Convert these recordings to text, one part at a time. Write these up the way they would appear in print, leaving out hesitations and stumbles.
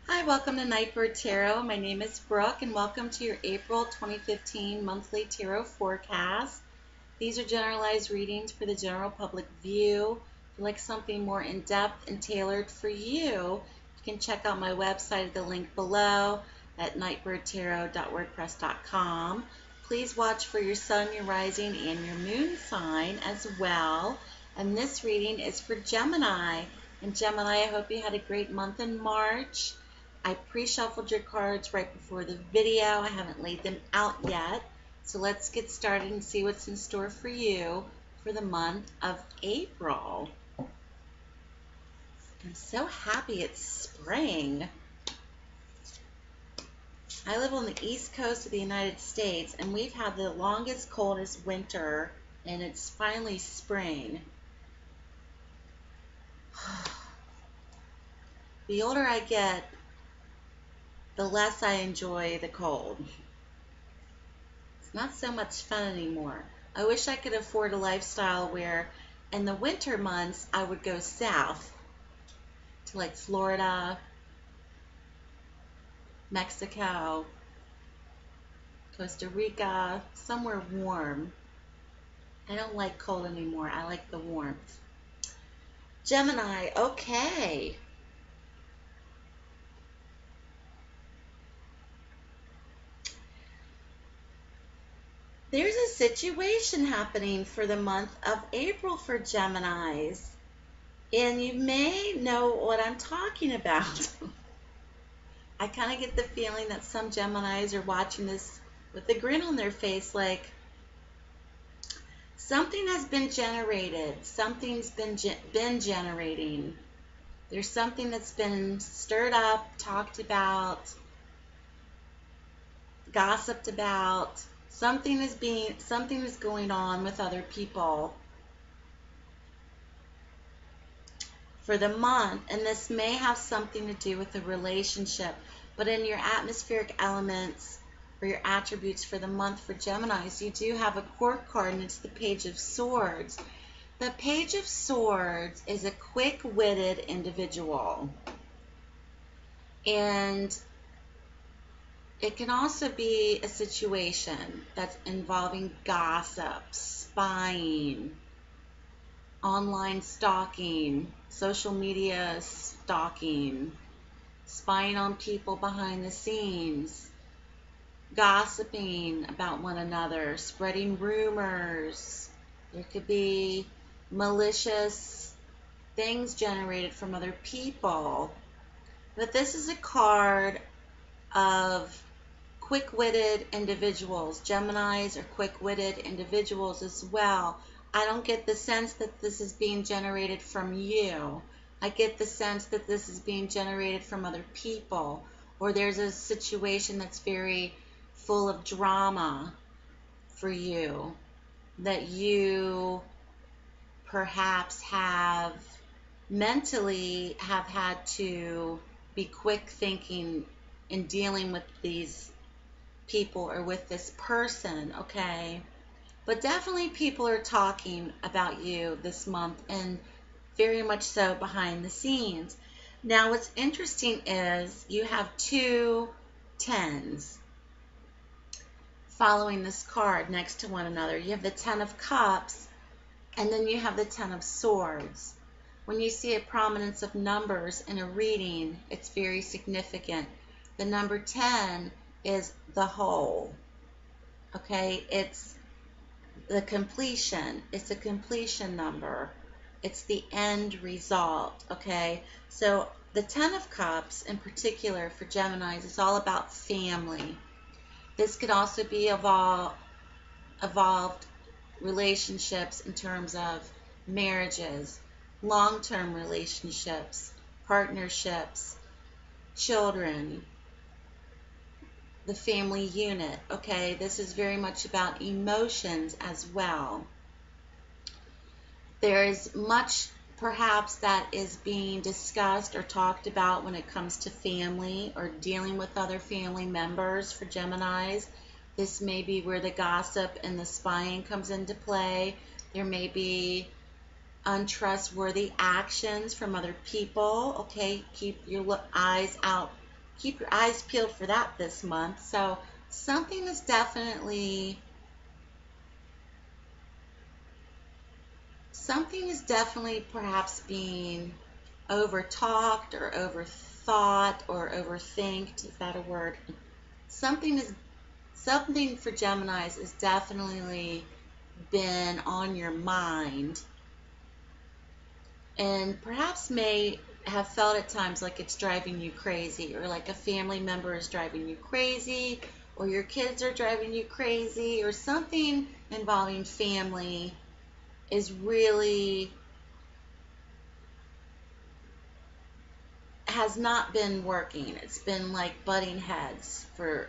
Hi, welcome to Nightbird Tarot. My name is Brooke, and welcome to your April 2015 monthly tarot forecast. These are generalized readings for the general public view. If you'd like something more in-depth and tailored for you, you can check out my website at the link below at nightbirdtarot.wordpress.com. Please watch for your sun, your rising, and your moon sign as well. And this reading is for Gemini. And Gemini, I hope you had a great month in March. I pre-shuffled your cards right before the video. I haven't laid them out yet. So let's get started and see what's in store for you for the month of April. I'm so happy it's spring. I live on the east coast of the United States, and we've had the longest, coldest winter, and it's finally spring. The older I get, the less I enjoy the cold. It's not so much fun anymore. I wish I could afford a lifestyle where in the winter months I would go south to like Florida, Mexico, Costa Rica, somewhere warm. I don't like cold anymore. I like the warmth. Gemini, okay. There's a situation happening for the month of April for Geminis, and you may know what I'm talking about. I kind of get the feeling that some Geminis are watching this with a grin on their face, like something has been generated. Something's been generating. There's something that's been stirred up, talked about, gossiped about. Something is going on with other people for the month, and this may have something to do with the relationship. But in your atmospheric elements or your attributes for the month for Geminis, you do have a court card, and it's the Page of Swords. The Page of Swords is a quick-witted individual, and it can also be a situation that's involving gossip, spying, online stalking, social media stalking, spying on people behind the scenes, gossiping about one another, spreading rumors. There could be malicious things generated from other people. But this is a card of quick-witted individuals. Geminis are quick-witted individuals as well. I don't get the sense that this is being generated from you. I get the sense that this is being generated from other people, or there's a situation that's very full of drama for you that you perhaps have mentally have had to be quick thinking in dealing with these people or with this person, okay? But definitely people are talking about you this month, and very much so behind the scenes. Now what's interesting is you have two tens following this card next to one another. You have the Ten of Cups, and then you have the Ten of Swords. When you see a prominence of numbers in a reading, it's very significant. The number 10 is the whole, okay? It's the completion. It's a completion number. It's the end result, okay? So the Ten of Cups in particular for Geminis is all about family. This could also be evolved relationships in terms of marriages, long-term relationships, partnerships, children, the family unit, okay? This is very much about emotions as well. There is much perhaps that is being discussed or talked about when it comes to family or dealing with other family members for Geminis. This may be where the gossip and the spying comes into play. There may be untrustworthy actions from other people, okay? Keep your eyes out keep your eyes peeled for that this month. So something is definitely perhaps being over-talked or overthought or overthinked. Is that a word? Something for Geminis is definitely been on your mind, and perhaps may have felt at times like it's driving you crazy, or like a family member is driving you crazy, or your kids are driving you crazy, or something involving family is really has not been working. It's been like butting heads for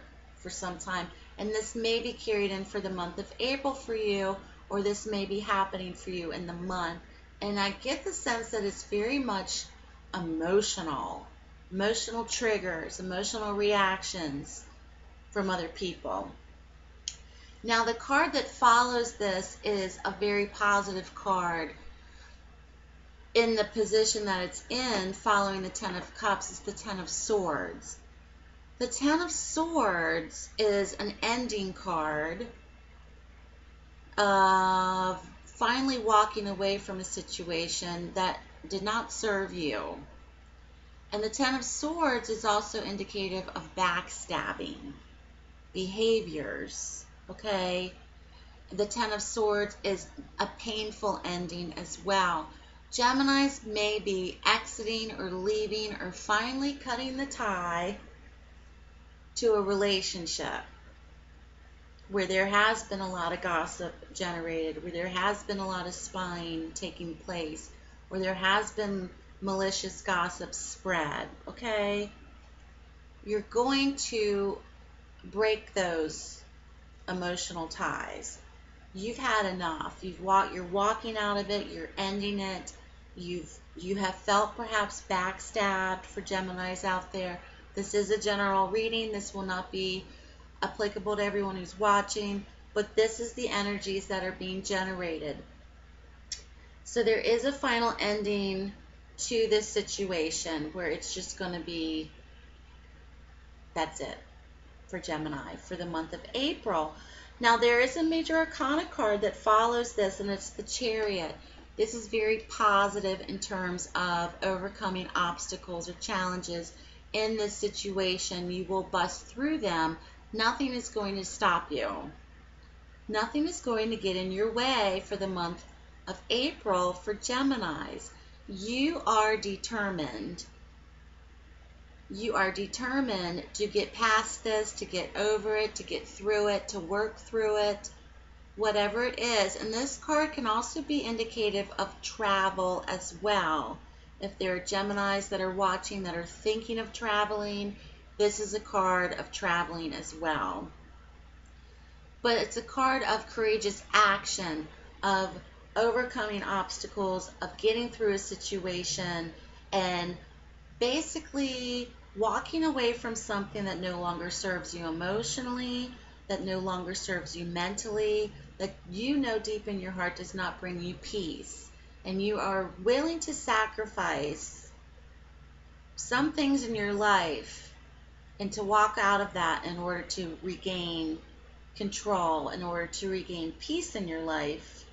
some time. And this may be carried in for the month of April for you, or this may be happening for you in the month. And I get the sense that it's very much emotional, emotional triggers, emotional reactions from other people. Now, the card that follows this is a very positive card. In the position that it's in, following the Ten of Cups, is the Ten of Swords. The Ten of Swords is an ending card of finally walking away from a situation that did not serve you. And the Ten of Swords is also indicative of backstabbing behaviors, okay? The Ten of Swords is a painful ending as well. Geminis may be exiting or leaving or finally cutting the tie to a relationship where there has been a lot of gossip generated, where there has been a lot of spying taking place, where there has been malicious gossip spread, okay? You're going to break those emotional ties. You've had enough. You're walking out of it. You're ending it. You have felt perhaps backstabbed. For Geminis out there, this is a general reading. This will not be applicable to everyone who's watching, but this is the energies that are being generated. So there is a final ending to this situation where it's just going to be, that's it for Gemini for the month of April. Now, there is a major arcana card that follows this, and it's the Chariot. This is very positive in terms of overcoming obstacles or challenges in this situation. You will bust through them. Nothing is going to stop you. Nothing is going to get in your way for the month of April for Geminis. You are determined. You are determined to get past this, to get over it, to get through it, to work through it, whatever it is. And this card can also be indicative of travel as well. If there are Geminis that are watching that are thinking of traveling, this is a card of traveling as well. But it's a card of courageous action, of overcoming obstacles, of getting through a situation, and basically walking away from something that no longer serves you emotionally, that no longer serves you mentally, that you know deep in your heart does not bring you peace. And you are willing to sacrifice some things in your life and to walk out of that in order to regain control, in order to regain peace in your life.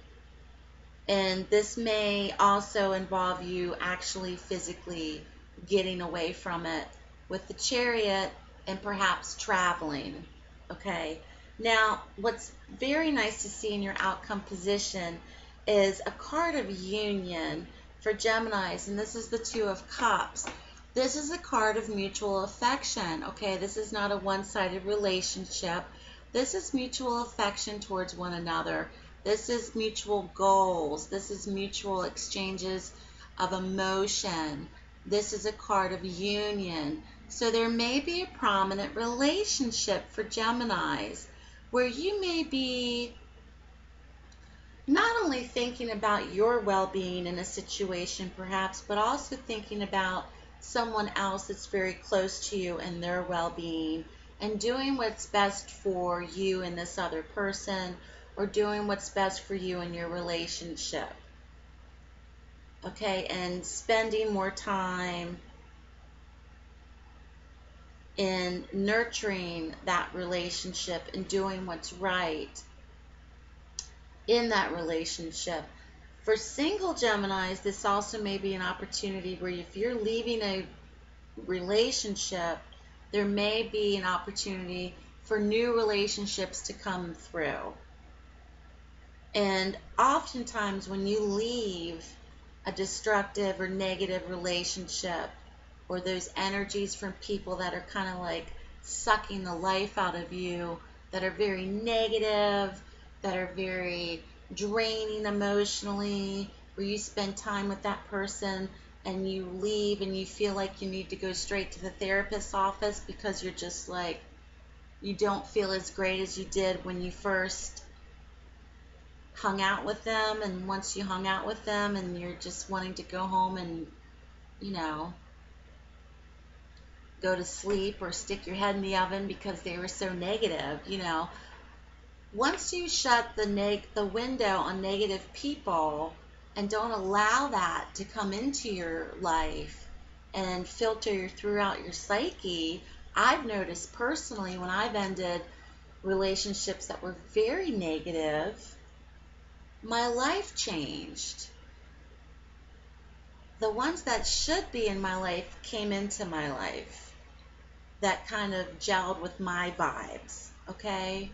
And this may also involve you actually physically getting away from it with the Chariot and perhaps traveling. Okay. Now, what's very nice to see in your outcome position is a card of union for Geminis, and this is the Two of Cups. This is a card of mutual affection. Okay, this is not a one-sided relationship. This is mutual affection towards one another. This is mutual goals. This is mutual exchanges of emotion. This is a card of union. So there may be a prominent relationship for Geminis where you may be not only thinking about your well-being in a situation perhaps, but also thinking about someone else that's very close to you and their well-being, and doing what's best for you and this other person, or doing what's best for you in your relationship. Okay, and spending more time in nurturing that relationship and doing what's right in that relationship. For single Geminis, this also may be an opportunity where if you're leaving a relationship, there may be an opportunity for new relationships to come through. And oftentimes, when you leave a destructive or negative relationship, or those energies from people that are kind of like sucking the life out of you, that are very negative, that are very draining emotionally, where you spend time with that person and you leave and you feel like you need to go straight to the therapist's office because you're just like, you don't feel as great as you did when you first hung out with them, and once you hung out with them and you're just wanting to go home and, you know, go to sleep or stick your head in the oven because they were so negative, you know. Once you shut the window on negative people and don't allow that to come into your life and filter throughout your psyche, I've noticed personally when I've ended relationships that were very negative, my life changed. The ones that should be in my life came into my life that kind of gelled with my vibes, okay?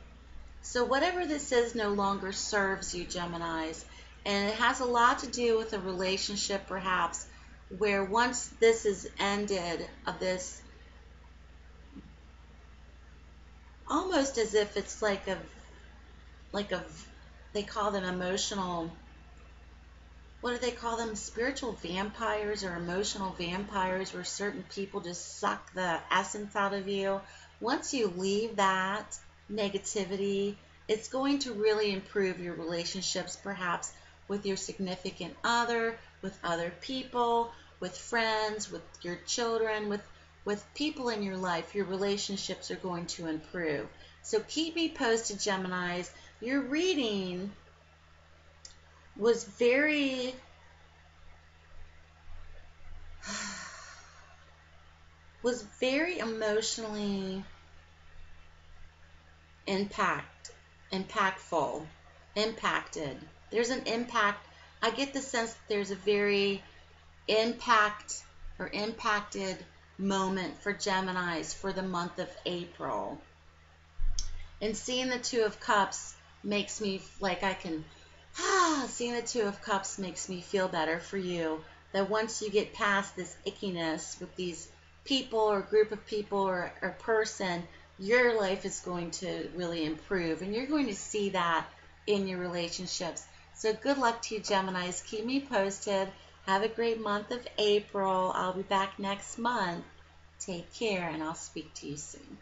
So whatever this is no longer serves you, Geminis, and it has a lot to do with a relationship perhaps where once this is ended, of this, almost as if it's like a, they call them emotional, what do they call them? Spiritual vampires or emotional vampires, where certain people just suck the essence out of you. Once you leave that negativity, it's going to really improve your relationships, perhaps with your significant other, with other people, with friends, with your children, with people in your life. Your relationships are going to improve. So keep me posted, Geminis. Your reading was very emotionally impactful, impacted. There's an impact. I get the sense that there's a very impacted moment for Geminis for the month of April. And seeing the Two of Cups makes me like I can, seeing the Two of Cups makes me feel better for you. That once you get past this ickiness with these people or group of people or person, your life is going to really improve. And you're going to see that in your relationships. So good luck to you, Geminis. Keep me posted. Have a great month of April. I'll be back next month. Take care, and I'll speak to you soon.